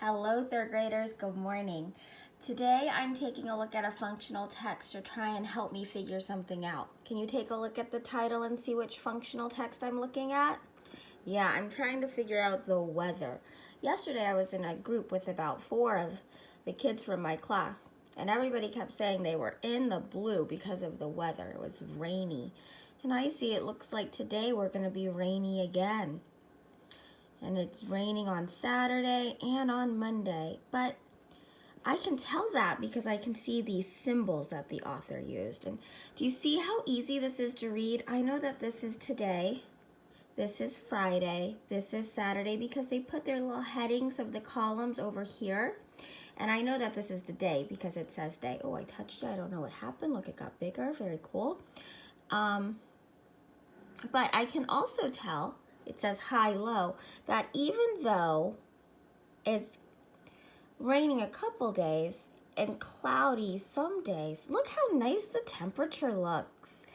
Hello, third graders. Good morning. Today I'm taking a look at a functional text to try and help me figure something out. Can you take a look at the title and see which functional text I'm looking at? Yeah, I'm trying to figure out the weather. Yesterday I was in a group with about 4 of the kids from my class, and everybody kept saying they were in the blue because of the weather. It was rainy. And I see it looks like today we're going to be rainy again. And it's raining on Saturday and on Monday. But I can tell that because I can see these symbols that the author used. And do you see how easy this is to read? I know that this is today, this is Friday, this is Saturday, because they put their little headings of the columns over here. And I know that this is the day because it says day. Oh, I touched it. I don't know what happened. Look, it got bigger. Very cool. But I can also tell, it says high, low, that even though it's raining a couple days and cloudy some days, look how nice the temperature looks.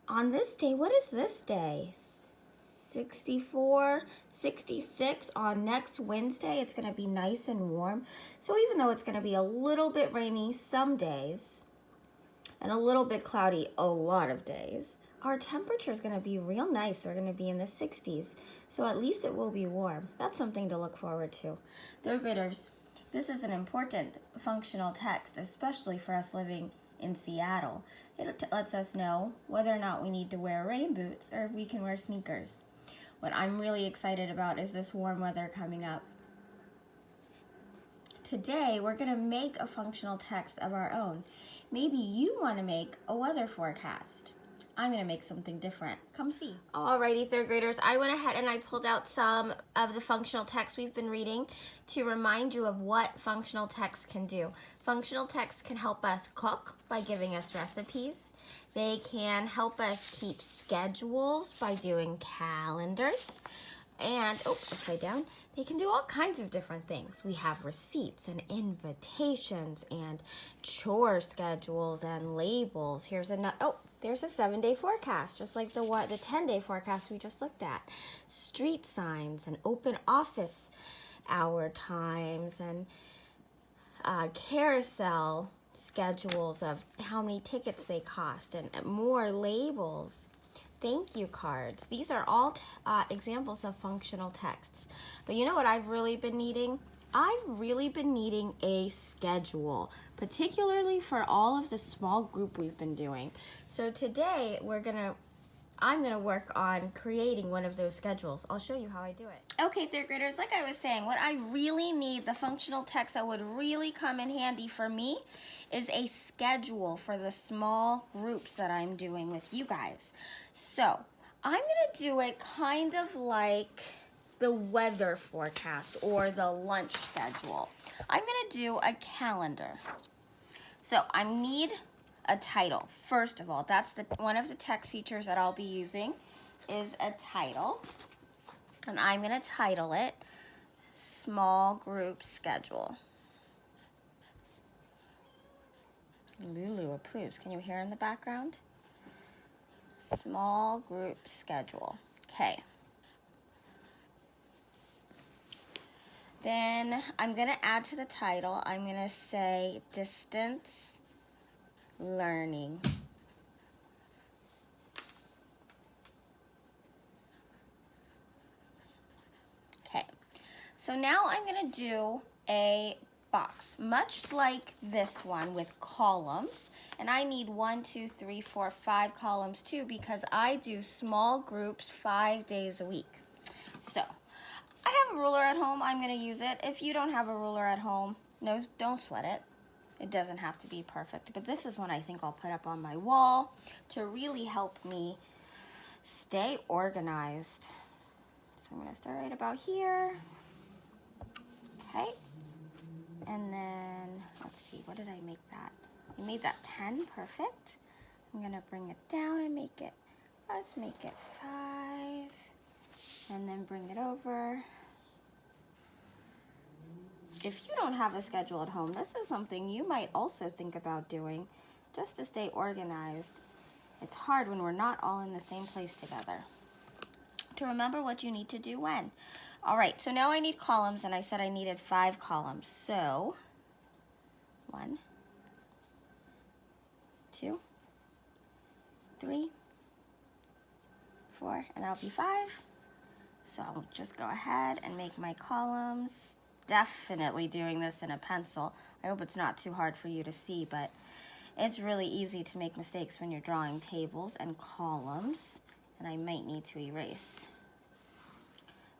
On this day, what is this day? 64, 66. On next Wednesday, it's going to be nice and warm. So even though it's going to be a little bit rainy some days and a little bit cloudy a lot of days, our temperature is going to be real nice. We're going to be in the 60s. So at least it will be warm. That's something to look forward to. Third graders, this is an important functional text, especially for us living in Seattle. It lets us know whether or not we need to wear rain boots or if we can wear sneakers. What I'm really excited about is this warm weather coming up. Today, we're going to make a functional text of our own. Maybe you want to make a weather forecast. I'm going to make something different. Come see. Alrighty, third graders, I went ahead and I pulled out some of the functional text we've been reading to remind you of what functional text can do. Functional text can help us cook by giving us recipes. They can help us keep schedules by doing calendars. And, upside down, they can do all kinds of different things. We have receipts and invitations and chore schedules and labels. Here's another, there's a 7-day forecast, just like the 10-day forecast we just looked at. Street signs and open office hour times and carousel schedules of how many tickets they cost and more labels. Thank you cards. These are all examples of functional texts. But you know what I've really been needing? I've really been needing a schedule, particularly for all of the small group we've been doing. So today I'm gonna work on creating one of those schedules. I'll show you how I do it. Okay, third graders, like I was saying, what I really need, the functional text that would really come in handy for me, is a schedule for the small groups that I'm doing with you guys. So I'm gonna do it kind of like the weather forecast or the lunch schedule. I'm gonna do a calendar. So I need a title. First of all, that's one of the text features that I'll be using is a title. And I'm going to title it Small Group Schedule. Lulu approves. Can you hear in the background? Small Group Schedule. Okay. Then I'm going to add to the title, I'm going to say Distance Learning. Okay, so now I'm going to do a box, much like this one with columns. And I need 1, 2, 3, 4, 5 columns too because I do small groups 5 days a week. So I have a ruler at home. I'm going to use it. If you don't have a ruler at home, no, don't sweat it. It doesn't have to be perfect, but this is one I think I'll put up on my wall to really help me stay organized. So I'm going to start right about here. Okay. And then, let's see, what did I make that? I made that 10, perfect. I'm going to bring it down and let's make it 5. And then bring it over. If you don't have a schedule at home, this is something you might also think about doing just to stay organized. It's hard when we're not all in the same place together. To remember what you need to do when. All right, so now I need columns, and I said I needed 5 columns. So 1, 2, 3, 4, and that'll be 5. So I'll just go ahead and make my columns. Definitely doing this in a pencil. I hope it's not too hard for you to see, but it's really easy to make mistakes when you're drawing tables and columns, and I might need to erase.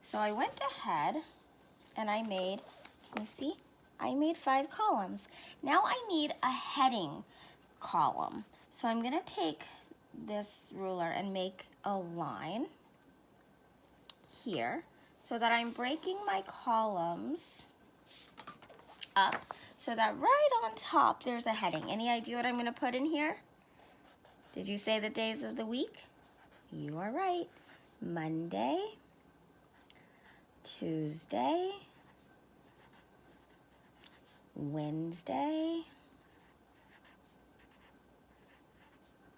So I went ahead and I made, can you see? I made 5 columns. Now I need a heading column. So I'm gonna take this ruler and make a line here so that I'm breaking my columns up so that right on top there's a heading. Any idea what I'm gonna put in here? Did you say the days of the week? You are right. Monday, Tuesday, Wednesday.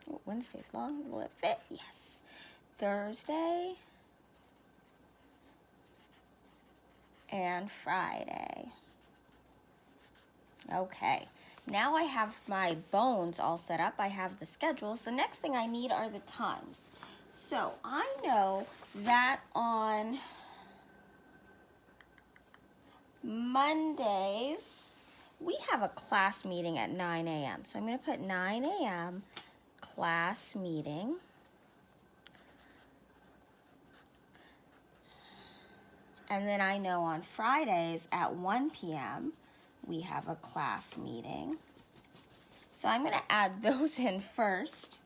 Oh, Wednesday's long. Will it fit? Yes. Thursday and Friday. Okay. Now I have my bones all set up. I have the schedules. The next thing I need are the times. So I know that on Mondays, we have a class meeting at 9 a.m. So I'm going to put 9 a.m. class meeting. And then I know on Fridays at 1 p.m. we have a class meeting. So I'm going to add those in first,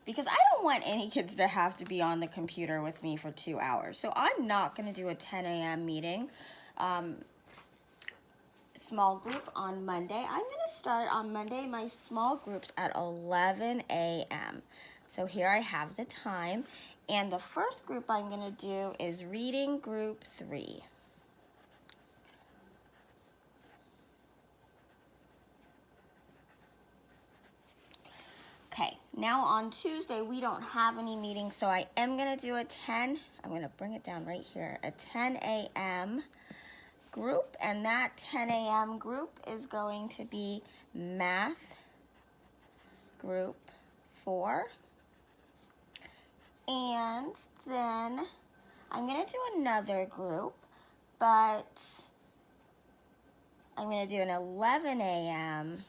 because I don't want any kids to have to be on the computer with me for 2 hours. So I'm not going to do a 10 a.m. meeting, small group on Monday. I'm going to start on Monday my small groups at 11 a.m. So here I have the time. And the first group I'm going to do is reading group 3. Okay, now on Tuesday, we don't have any meetings, so I am going to do a 10, I'm going to bring it down right here, a 10 a.m. group, and that 10 a.m. group is going to be math group 4. And then I'm going to do another group, but I'm going to do an 11 a.m.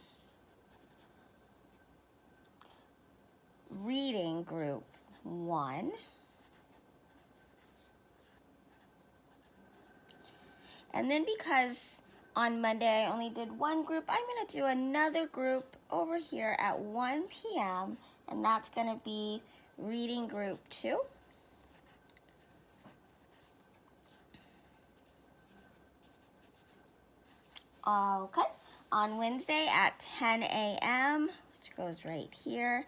reading group 1. And then because on Monday I only did one group, I'm going to do another group over here at 1 p.m. and that's going to be reading group 2. Okay, on Wednesday at 10 a.m., which goes right here,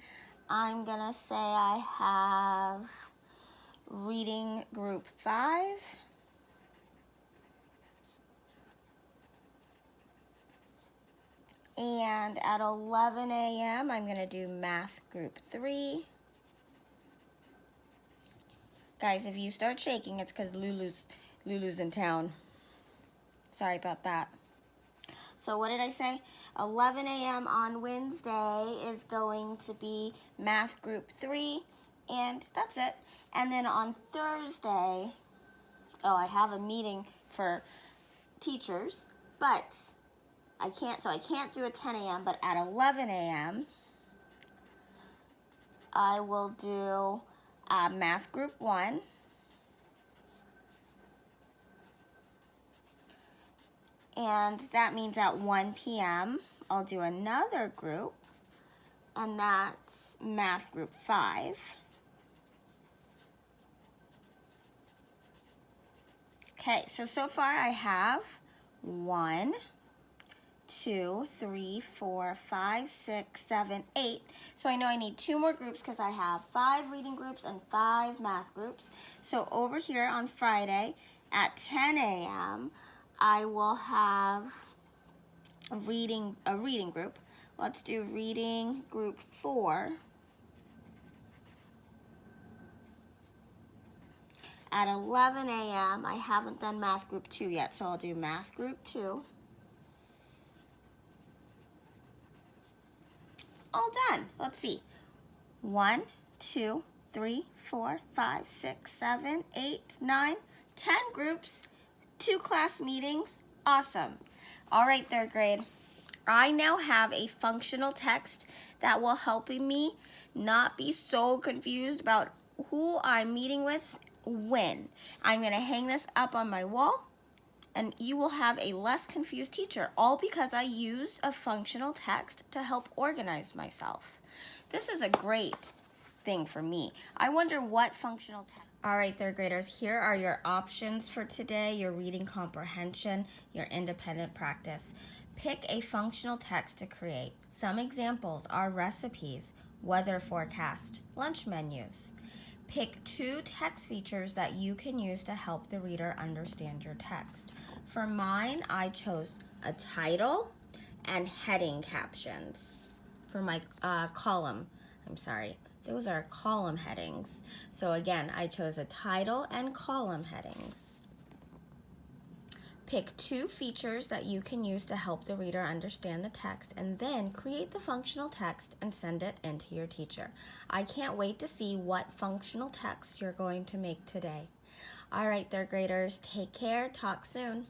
I'm going to say I have reading group 5. And at 11 a.m., I'm going to do math group 3. Guys, if you start shaking, it's because Lulu's in town. Sorry about that. So what did I say? 11 a.m. on Wednesday is going to be math group 3, and that's it. And then on Thursday, I have a meeting for teachers, but I can't do a 10 a.m., but at 11 a.m., I will do math group 1. And that means at 1 p.m., I'll do another group, and that's math group 5. Okay, so far I have 1, 2, 3, 4, 5, 6, 7, 8. So I know I need 2 more groups because I have 5 reading groups and 5 math groups. So over here on Friday at 10 a.m., I will have a reading group. Let's do reading group 4. at 11 a.m. I haven't done math group 2 yet, so I'll do math group 2. All done. Let's see. 1, 2, 3, 4, 5, 6, 7, 8, 9, 10 groups, 2 class meetings. Awesome. All right, third grade. I now have a functional text that will help me not be so confused about who I'm meeting with when. I'm going to hang this up on my wall, and you will have a less confused teacher, all because I used a functional text to help organize myself. This is a great thing for me. I wonder what functional text. All right, third graders, here are your options for today, your reading comprehension, your independent practice. Pick a functional text to create. Some examples are recipes, weather forecast, lunch menus. Pick 2 text features that you can use to help the reader understand your text. For mine, I chose a title and heading captions. For my column, those are column headings. So again, I chose a title and column headings. Pick 2 features that you can use to help the reader understand the text, and then create the functional text and send it into your teacher. I can't wait to see what functional text you're going to make today. All right, third graders, take care. Talk soon.